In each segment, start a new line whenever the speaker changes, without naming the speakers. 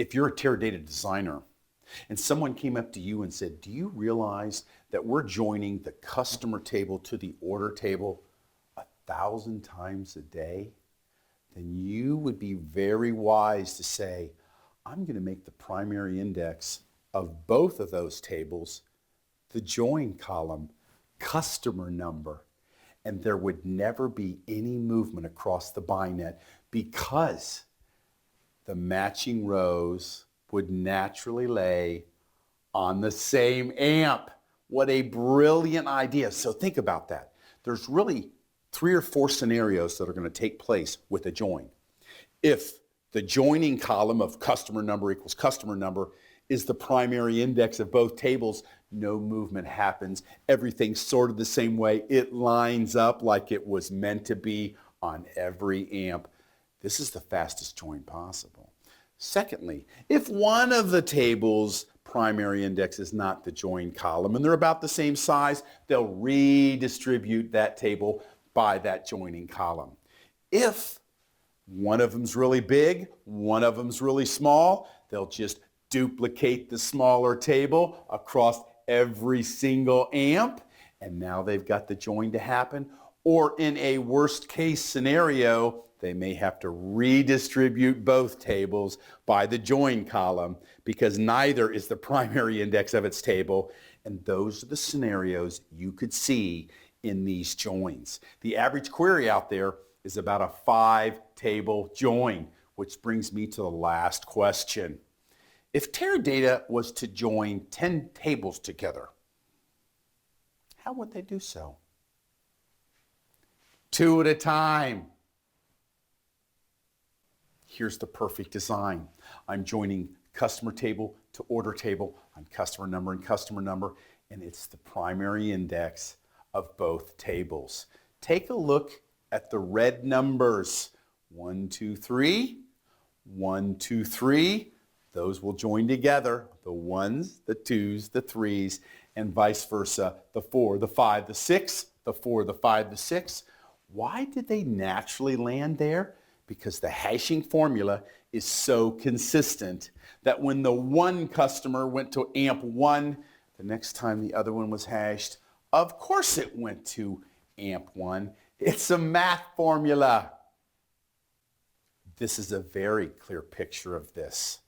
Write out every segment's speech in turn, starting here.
If you're a Teradata designer and someone came up to you and said, do you realize that we're joining the customer table to the order table 1,000 times a day? Then you would be very wise to say, I'm going to make the primary index of both of those tables the join column, customer number. And there would never be any movement across the binet because the matching rows would naturally lay on the same amp. What a brilliant idea. So think about that. There's really 3 or 4 scenarios that are going to take place with a join. If the joining column of customer number equals customer number is the primary index of both tables, no movement happens. Everything's sorted the same way. It lines up like it was meant to be on every amp. This is the fastest join possible. Secondly, if one of the tables' primary index is not the join column and they're about the same size, they'll redistribute that table by that joining column. If one of them's really big, one of them's really small, they'll just duplicate the smaller table across every single amp, and now they've got the join to happen. Or in a worst case scenario, they may have to redistribute both tables by the join column because neither is the primary index of its table. And those are the scenarios you could see in these joins. The average query out there is about a 5-table join, which brings me to the last question. If Teradata was to join 10 tables together, how would they do so? 2 at a time. Here's the perfect design. I'm joining customer table to order table on customer number and customer number, and it's the primary index of both tables. Take a look at the red numbers. 1, 2, 3, 1, 2, 3. Those will join together, the 1s, the 2s, the 3s, and vice versa, the 4, the 5, the 6, the 4, the 5, the 6. Why did they naturally land there? Because the hashing formula is so consistent that when the one customer went to amp 1, the next time the other one was hashed, of course it went to amp 1. It's a math formula. This is a very clear picture of this.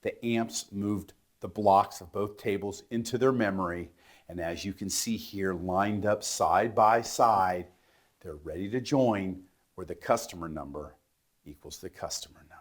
The amps moved the blocks of both tables into their memory, and as you can see here, lined up side by side, they're ready to join where the customer number equals the customer number.